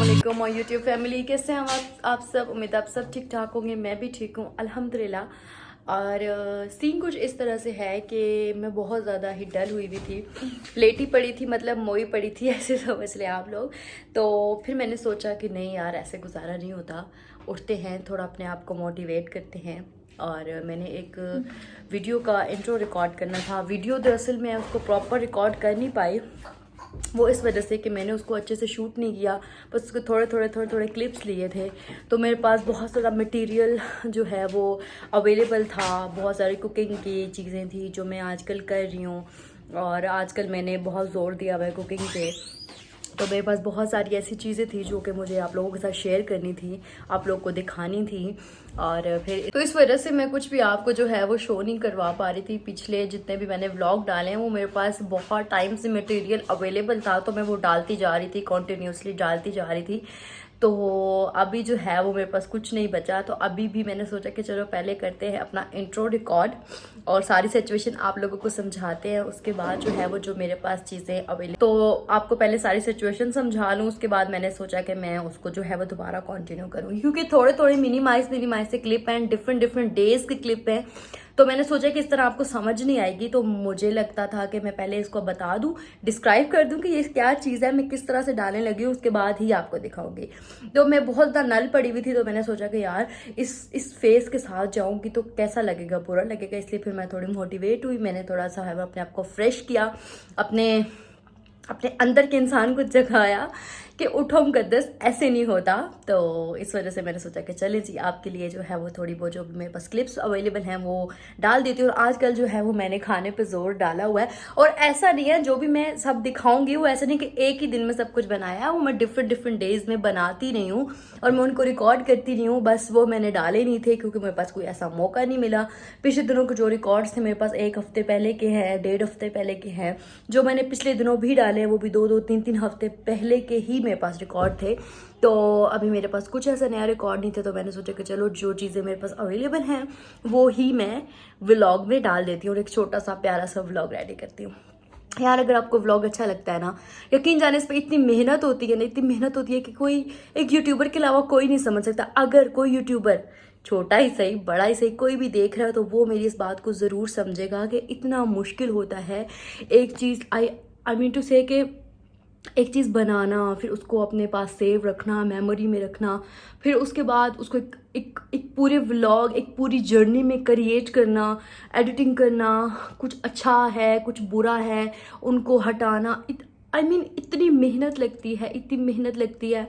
अस्सलाम और YouTube family, कैसे हैं आप सब। उम्मीद आप सब ठीक ठाक होंगे। मैं भी ठीक हूँ अल्हम्दुलिल्लाह। और सीन कुछ इस तरह से है कि मैं बहुत ज़्यादा ही डल हुई भी थी, लेटी पड़ी थी, मतलब मोई पड़ी थी ऐसे समझ लें आप लोग। तो फिर मैंने सोचा कि नहीं यार, ऐसे गुजारा नहीं होता, उठते हैं थोड़ा अपने आप को मोटिवेट करते हैं। और मैंने एक वीडियो का इंट्रो रिकॉर्ड करना था। वीडियो दरअसल मैं उसको प्रॉपर रिकॉर्ड कर नहीं पाई, वो इस वजह से कि मैंने उसको अच्छे से शूट नहीं किया, बस उसके थोड़े क्लिप्स लिए थे। तो मेरे पास बहुत सारा मटेरियल जो है वो अवेलेबल था, बहुत सारी कुकिंग की चीज़ें थी जो मैं आजकल कर रही हूँ। और आजकल मैंने बहुत ज़ोर दिया हुआ है कुकिंग पे। तो मेरे पास बहुत सारी ऐसी चीज़ें थी जो कि मुझे आप लोगों के साथ शेयर करनी थी, आप लोगों को दिखानी थी। और फिर तो इस वजह से मैं कुछ भी आपको जो है वो शो नहीं करवा पा रही थी। पिछले जितने भी मैंने व्लॉग डाले हैं वो मेरे पास बहुत टाइम से मटेरियल अवेलेबल था, तो मैं वो डालती जा रही थी, कॉन्टीन्यूसली डालती जा रही थी। तो अभी जो है वो मेरे पास कुछ नहीं बचा। तो अभी भी मैंने सोचा कि चलो पहले करते हैं अपना इंट्रो रिकॉर्ड और सारी सिचुएशन आप लोगों को समझाते हैं। उसके बाद जो है वो जो मेरे पास चीज़ें अवेलेबल, तो आपको पहले सारी सिचुएशन समझा लूँ, उसके बाद मैंने सोचा कि मैं उसको जो है वो दोबारा कंटिन्यू करूँ, क्योंकि थोड़े मिनिमाइज से क्लिप हैं, डिफरेंट डेज के क्लिप हैं। तो मैंने सोचा कि इस तरह आपको समझ नहीं आएगी, तो मुझे लगता था कि मैं पहले इसको बता दूं, डिस्क्राइब कर दूं कि ये क्या चीज़ है, मैं किस तरह से डालने लगी हूँ, उसके बाद ही आपको दिखाऊंगी। तो मैं बहुत ज़्यादा नल पड़ी हुई थी, तो मैंने सोचा कि यार इस फेस के साथ जाऊंगी तो कैसा लगेगा, बुरा लगेगा। इसलिए फिर मैं थोड़ी मोटिवेट हुई, मैंने थोड़ा सा है अपने आप को फ्रेश किया, अपने अंदर के इंसान को जगाया कि उठो मुकद्दस, ऐसे नहीं होता। तो इस वजह से मैंने सोचा कि चले जी, आपके लिए जो है वो थोड़ी बहुत जो मेरे पास क्लिप्स अवेलेबल हैं वो डाल देती हूँ। और आजकल जो है वो मैंने खाने पे जोर डाला हुआ है, और ऐसा नहीं है जो भी मैं सब दिखाऊंगी वो ऐसा नहीं कि एक ही दिन में सब कुछ बनाया है, वो मैं डिफरेंट डेज में बनाती रही हूँ और मैं उनको रिकॉर्ड करती रही हूँ। बस वो मैंने डाले नहीं थे क्योंकि मेरे पास कोई ऐसा मौका नहीं मिला। पिछले दिनों के जो रिकॉर्ड्स थे मेरे पास 1 हफ्ते पहले के हैं, 1.5 हफ्ते पहले के हैं। जो मैंने पिछले दिनों भी डाले हैं वो भी 2-3 हफ्ते पहले के ही मेरे पास रिकॉर्ड थे। तो अभी मेरे पास कुछ ऐसा नया रिकॉर्ड नहीं थे, तो मैंने सोचा कि चलो जो चीज़ें मेरे पास अवेलेबल हैं वो ही मैं व्लॉग में डाल देती हूँ और एक छोटा सा प्यारा सा व्लॉग रेडी करती हूँ। यार अगर आपको व्लॉग अच्छा लगता है ना, यकीन जाने इस पर इतनी मेहनत होती है ना, इतनी मेहनत होती है कि कोई एक यूट्यूबर के अलावा कोई नहीं समझ सकता। अगर कोई यूट्यूबर छोटा ही सही बड़ा ही सही कोई भी देख रहा है तो वो मेरी इस बात को ज़रूर समझेगा कि इतना मुश्किल होता है एक चीज़, आई मीन टू से कि एक चीज़ बनाना, फिर उसको अपने पास सेव रखना, मेमोरी में रखना, फिर उसके बाद उसको एक पूरे व्लॉग, एक पूरी जर्नी में क्रिएट करना, एडिटिंग करना, कुछ अच्छा है कुछ बुरा है उनको हटाना। इतनी मेहनत लगती है, इतनी मेहनत लगती है,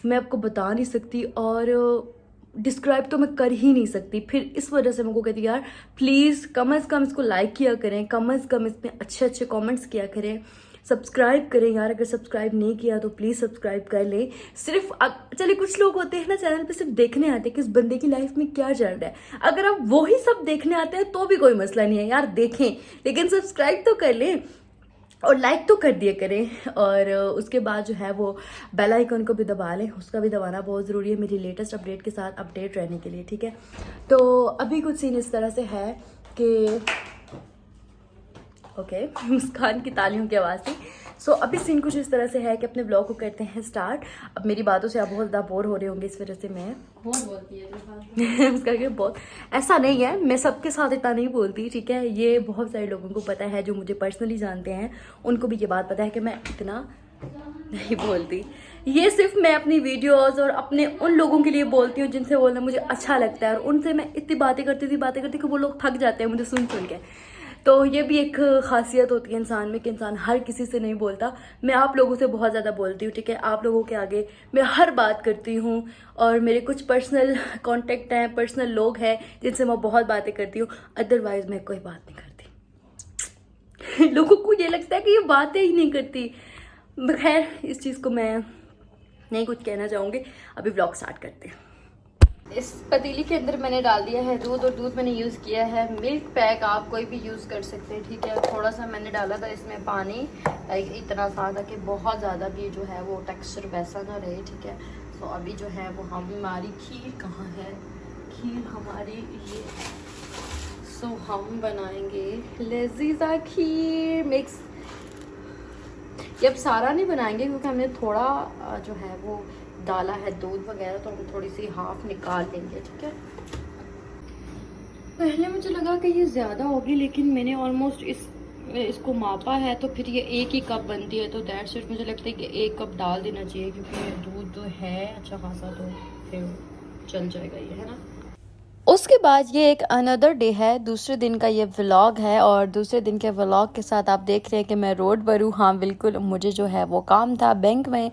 मैं आपको बता नहीं सकती और डिस्क्राइब तो मैं कर ही नहीं सकती। फिर इस वजह से मैं को कहती यार प्लीज़ कम अज़ कम इसको लाइक किया करें, कम अज़ कम इसमें अच्छे कमेंट्स किया करें, सब्सक्राइब करें। यार अगर सब्सक्राइब नहीं किया तो प्लीज़ सब्सक्राइब कर लें। सिर्फ चलिए कुछ लोग होते हैं ना चैनल पे सिर्फ देखने आते हैं कि इस बंदे की लाइफ में क्या चल रहा है। अगर आप वही सब देखने आते हैं तो भी कोई मसला नहीं है यार, देखें, लेकिन सब्सक्राइब तो कर लें और लाइक तो कर दिया करें। और उसके बाद जो है वो बेल आइकन को भी दबा लें, उसका भी दबाना बहुत ज़रूरी है मेरी लेटेस्ट अपडेट के साथ अपडेट रहने के लिए, ठीक है। तो अभी कुछ सीन इस तरह से है कि ओके मुस्कान की तालियों की आवाज़ थी। सो अभी सीन कुछ इस तरह से है कि अपने ब्लॉग को करते हैं स्टार्ट। अब मेरी बातों से आप बहुत ज़्यादा बोर हो रहे होंगे, इस वजह से मैं बहुत बोलती है उसका बहुत ऐसा नहीं है, मैं सबके साथ इतना नहीं बोलती, ठीक है। ये बहुत सारे लोगों को पता है जो मुझे पर्सनली जानते हैं, उनको भी ये बात पता है कि मैं इतना नहीं बोलती। ये सिर्फ मैं अपनी वीडियोस और अपने उन लोगों के लिए बोलती हूँ जिनसे बोलना मुझे अच्छा लगता है, और उनसे मैं इतनी बातें करती कि वो लोग थक जाते हैं मुझे सुन के। तो ये भी एक खासियत होती है इंसान में कि इंसान हर किसी से नहीं बोलता। मैं आप लोगों से बहुत ज़्यादा बोलती हूँ, ठीक है। आप लोगों के आगे मैं हर बात करती हूँ, और मेरे कुछ पर्सनल कांटेक्ट हैं, पर्सनल लोग हैं जिनसे मैं बहुत बातें करती हूँ, अदरवाइज मैं कोई बात नहीं करती लोगों को ये लगता है कि ये बातें ही नहीं करती। खैर इस चीज़ को मैं नहीं कुछ कहना चाहूँगी। अभी व्लॉग स्टार्ट करते हैं। इस पतीली के अंदर मैंने डाल दिया है दूध, और दूध मैंने यूज़ किया है मिल्क पैक, आप कोई भी यूज़ कर सकते हैं, ठीक है। थोड़ा सा मैंने डाला था इसमें पानी, लाइक इतना सा था कि बहुत ज़्यादा भी जो है वो टेक्सचर वैसा ना रहे, ठीक है। तो अभी जो है वो हमारी खीर कहाँ है, खीर हमारी ये, सो हम बनाएंगे लजीजा खीर मिक्स। ये अब सारा नहीं बनाएंगे क्योंकि हमने थोड़ा जो है वो डाला है दूध वगैरह, तो हम थोड़ी सी हाफ निकाल लेंगे, ठीक है। पहले मुझे लगा कि ये ज़्यादा होगी, लेकिन मैंने ऑलमोस्ट इसको मापा है, तो फिर ये 1 ही कप बनती है, तो दैट्स इट मुझे लगता है कि 1 कप डाल देना चाहिए, क्योंकि दूध है अच्छा खासा, तो फिर चल जाएगा ये, है ना। उसके बाद ये एक अनदर डे है, दूसरे दिन का ये व्लॉग है, और दूसरे दिन के व्लॉग के साथ आप देख रहे हैं कि मैं रोड पर हूँ। हाँ बिल्कुल, मुझे जो है वो काम था बैंक में,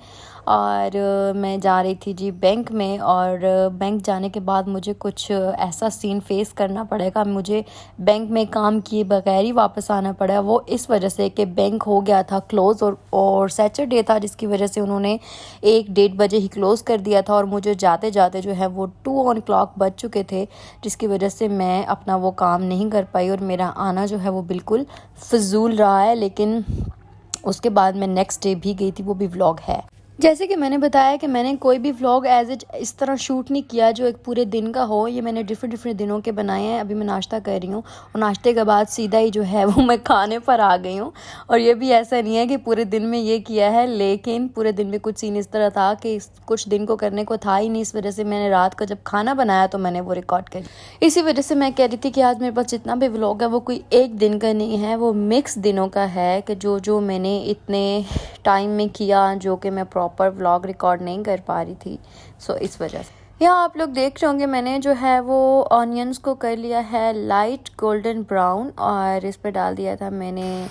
और मैं जा रही थी जी बैंक में, और बैंक जाने के बाद मुझे कुछ ऐसा सीन फेस करना पड़ेगा, मुझे बैंक में काम किए बगैर ही वापस आना पड़ा। वो इस वजह से कि बैंक हो गया था क्लोज़, और सैटरडे था, जिसकी वजह से उन्होंने 1-1:30 बजे ही क्लोज़ कर दिया था, और मुझे जाते जाते जो है वो 2 o'clock बज चुके थे, जिसकी वजह से मैं अपना वो काम नहीं कर पाई, और मेरा आना जो है वो बिल्कुल फ़िज़ूल रहा है। लेकिन उसके बाद मैं नेक्स्ट डे भी गई थी, वो भी व्लॉग है। जैसे कि मैंने बताया कि मैंने कोई भी व्लॉग एज इट इस तरह शूट नहीं किया जो एक पूरे दिन का हो, ये मैंने डिफरेंट दिनों के बनाए हैं। अभी मैं नाश्ता कर रही हूँ, और नाश्ते के बाद सीधा ही जो है वो मैं खाने पर आ गई हूँ। और ये भी ऐसा नहीं है कि पूरे दिन में ये किया है, लेकिन पूरे दिन में कुछ सीन इस तरह था कि कुछ दिन को करने को था ही नहीं, इस वजह से मैंने रात को जब खाना बनाया तो मैंने वो रिकॉर्ड कर। इसी वजह से मैं कह रही थी कि आज मेरे पास जितना भी व्लॉग है वो कोई एक दिन का नहीं है, वो मिक्स दिनों का है, कि जो मैंने इतने टाइम में किया, जो कि मैं प्रॉपर व्लॉग रिकॉर्ड नहीं कर पा रही थी। सो इस वजह से यहाँ आप लोग देख रहे होंगे, मैंने जो है वो ऑनियंस को कर लिया है लाइट गोल्डन ब्राउन, और इस पर डाल दिया था मैंने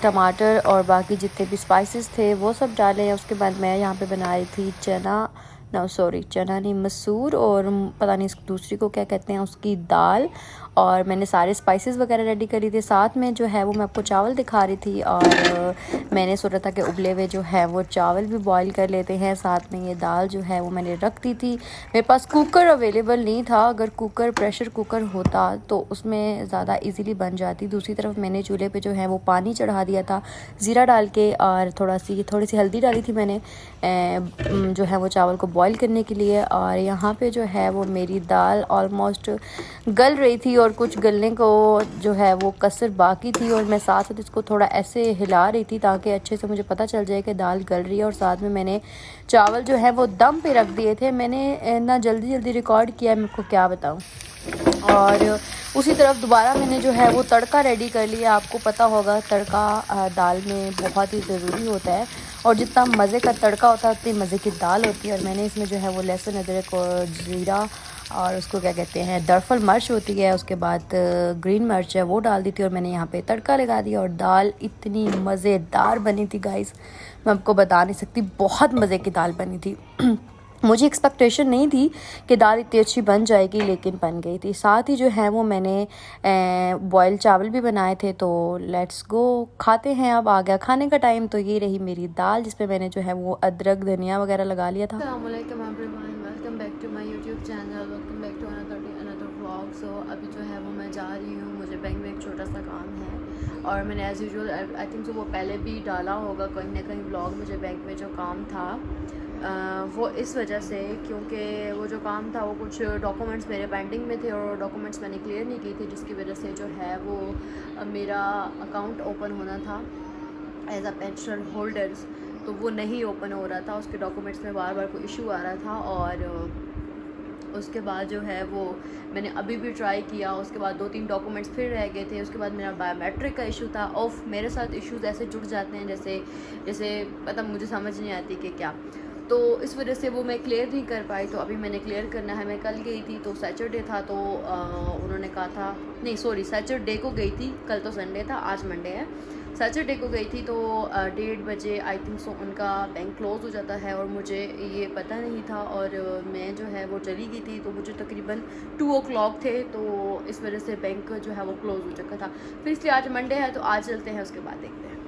टमाटर और बाकी जितने भी स्पाइसेस थे वो सब डाले हैं। उसके बाद मैं यहाँ पे बना रही थी चना नहीं, मसूर, और पता नहीं दूसरी को क्या कहते हैं, उसकी दाल, और मैंने सारे स्पाइसेस वगैरह रेडी करी थी। साथ में जो है वो मैं आपको चावल दिखा रही थी, और मैंने सोचा था कि उबले हुए जो है वो चावल भी बॉईल कर लेते हैं। साथ में ये दाल जो है वो मैंने रख दी थी। मेरे पास कुकर अवेलेबल नहीं था, अगर प्रेशर कुकर होता तो उसमें ज़्यादा इजीली बन जाती। दूसरी तरफ मैंने चूल्हे पे जो है वो पानी चढ़ा दिया था ज़ीरा डाल के, और थोड़ी सी हल्दी डाली थी मैंने जो है वो चावल को बॉईल करने के लिए। और यहाँ पे जो है वो मेरी दाल ऑलमोस्ट गल रही थी, और कुछ गलने को जो है वो कसर बाकी थी, और मैं साथ साथ इसको थोड़ा ऐसे हिला रही थी ताकि अच्छे से मुझे पता चल जाए कि दाल गल रही है। और साथ में मैंने चावल जो है वो दम पे रख दिए थे। मैंने ना जल्दी रिकॉर्ड किया, मैं आपको क्या बताऊं। और उसी तरफ दोबारा मैंने जो है वो तड़का रेडी कर लिया। आपको पता होगा तड़का दाल में बहुत ही ज़रूरी होता है, और जितना मज़े का तड़का होता है उतनी मज़े की दाल होती है। और मैंने इसमें जो है वो लहसुन, अदरक और ज़ीरा, और उसको क्या कहते हैं, दरफल मिर्च होती है, उसके बाद ग्रीन मिर्च है, वो डाल दी थी, और मैंने यहाँ पे तड़का लगा दिया। और दाल इतनी मज़ेदार बनी थी गाइस, मैं आपको बता नहीं सकती, बहुत मज़े की दाल बनी थी। मुझे एक्सपेक्टेशन नहीं थी कि दाल इतनी अच्छी बन जाएगी, लेकिन बन गई थी। साथ ही जो है वो मैंने बॉयल चावल भी बनाए थे। तो लेट्स गो, खाते हैं। अब आ गया खाने का टाइम। तो ये रही मेरी दाल, जिसपे मैंने जो है वो अदरक धनिया वगैरह लगा लिया था। Welcome back to my YouTube channel, welcome back to another vlog. So अभी जो है वो मैं जा रही हूँ, मुझे बैंक में एक छोटा सा काम है, और मैंने एज़ यूजुअल आई थिंक वो पहले भी डाला होगा कहीं ना कहीं व्लॉग। मुझे बैंक में जो काम था वो इस वजह से, क्योंकि वो जो काम था वो कुछ डॉक्यूमेंट्स मेरे पेंडिंग में थे, और डॉक्यूमेंट्स मैंने क्लियर नहीं की थी, जिसकी वजह से जो है वो मेरा अकाउंट ओपन होना था एज अ पेंशन होल्डर्स, तो वो नहीं ओपन हो रहा था। उसके डॉक्यूमेंट्स में बार बार कोई इशू आ रहा था, और उसके बाद जो है वो मैंने अभी भी ट्राई किया। उसके बाद 2-3 डॉक्यूमेंट्स फिर रह गए थे। उसके बाद मेरा बायोमेट्रिक का इशू था। ऑफ मेरे साथ इश्यूज़ ऐसे जुड़ जाते हैं जैसे पता मुझे समझ नहीं आती कि क्या, तो इस वजह से वो मैं क्लियर नहीं कर पाई। तो अभी मैंने क्लियर करना है। मैं कल गई थी, तो सैटरडे था, तो उन्होंने कहा था, नहीं सॉरी, सैटरडे को गई थी, कल तो संडे था, आज मंडे है। सैटरडे को गई थी, तो 1:30 बजे आई थिंक सो उनका बैंक क्लोज़ हो जाता है, और मुझे ये पता नहीं था, और मैं जो है वो चली गई थी, तो मुझे तकरीबन 2 o'clock थे, तो इस वजह से बैंक जो है वो क्लोज़ हो चुका था। फिर इसलिए आज मंडे है, तो आज चलते हैं, उसके बाद देखते हैं।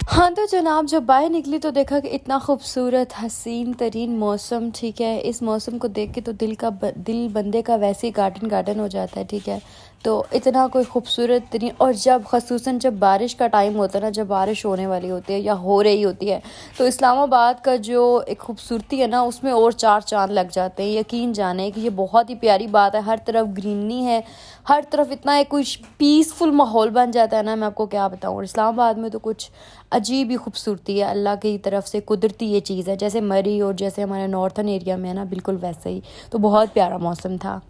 हाँ तो जनाब, जब बाहर निकली तो देखा कि इतना खूबसूरत हसीन तरीन मौसम, ठीक है। इस मौसम को देख के तो दिल बंदे का वैसे ही गार्डन हो जाता है, ठीक है। तो इतना कोई खूबसूरत नहीं। और जब ख़ुसूसन जब बारिश का टाइम होता है ना, जब बारिश होने वाली होती है या हो रही होती है, तो इस्लामाबाद का जो एक खूबसूरती है ना, उसमें और चार चांद लग जाते हैं। यकीन जाने कि ये बहुत ही प्यारी बात है। हर तरफ ग्रीनरी है, हर तरफ इतना एक कुछ पीसफुल माहौल बन जाता है ना, मैं आपको क्या बताऊँ। और इस्लामाबाद में तो कुछ अजीब ही खूबसूरती है, अल्लाह की तरफ से कुदरती ये चीज़ है। जैसे मरी और जैसे हमारे नॉर्थन एरिया में है ना, बिल्कुल वैसे ही। तो बहुत प्यारा मौसम था।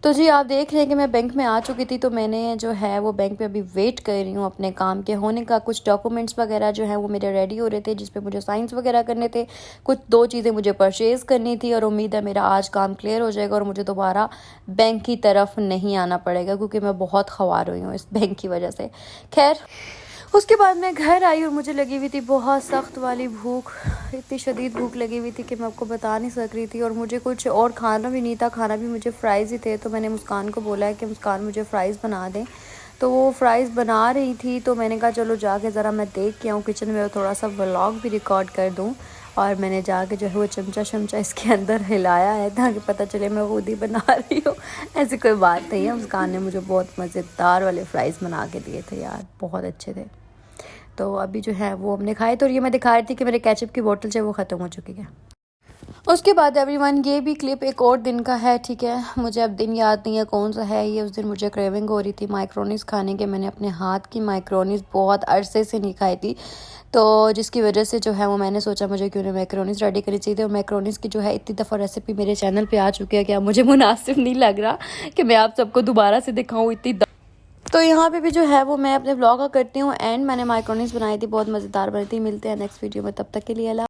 तो जी आप देख रहे हैं कि मैं बैंक में आ चुकी थी। तो मैंने जो है वो बैंक पे अभी वेट कर रही हूँ अपने काम के होने का। कुछ डॉक्यूमेंट्स वगैरह जो है वो मेरे रेडी हो रहे थे, जिस पे मुझे साइंस वगैरह करने थे। कुछ 2 चीज़ें मुझे परचेज़ करनी थी और उम्मीद है मेरा आज काम क्लियर हो जाएगा और मुझे दोबारा बैंक की तरफ नहीं आना पड़ेगा, क्योंकि मैं बहुत ख्वार हुई हूँ इस बैंक की वजह से। खैर, उसके बाद मैं घर आई और मुझे लगी हुई थी बहुत सख्त वाली भूख। इतनी शदीद भूख लगी हुई थी कि मैं आपको बता नहीं सक रही थी। और मुझे कुछ और खाना भी नहीं था, खाना भी मुझे फ़्राइज़ ही थे। तो मैंने मुस्कान को बोला है कि मुस्कान मुझे फ़्राइज़ बना दें। तो वो फ़्राइज़ बना रही थी, तो मैंने कहा चलो जाके ज़रा मैं देख के आऊँ किचन में, थोड़ा सा व्लॉग भी रिकॉर्ड कर दूँ। और मैंने जाके जो है वो चमचा शमचा इसके अंदर हिलाया है ताकि पता चले मैं खुद ही बना रही हूँ। ऐसी कोई बात नहीं है। मुस्कान ने मुझे बहुत मज़ेदार वाले फ़्राइज़ बना के दिए थे यार, बहुत अच्छे थे। तो अभी जो है वो हमने खाए। तो ये मैं दिखा रही थी कि मेरे केचप की बोतल जो है वो ख़त्म हो चुकी है। उसके बाद एवरीवन ये भी क्लिप एक और दिन का है, ठीक है। मुझे अब दिन याद नहीं है कौन सा है ये। उस दिन मुझे क्रेविंग हो रही थी माइक्रोनीस खाने के। मैंने अपने हाथ की माइक्रोनीस बहुत अरसे से नहीं खाई थी, तो जिसकी वजह से जो है वो मैंने सोचा मुझे क्यों नहीं मैक्रोनीस रेडी करनी चाहिए थी। और मैक्रोनीस की जो है इतनी दफ़ा रेसिपी मेरे चैनल पे आ चुकी है कि अब मुझे मुनासिब नहीं लग रहा कि मैं आप सबको दोबारा से दिखाऊँ इतनी। तो यहाँ पे भी जो है वो मैं अपने व्लॉग का करती हूँ एंड। मैंने माइक्रोनीस बनाई थी, बहुत मज़ेदार बनी थी। मिलते हैं नेक्स्ट वीडियो में, तब तक के लिए अल्लाह।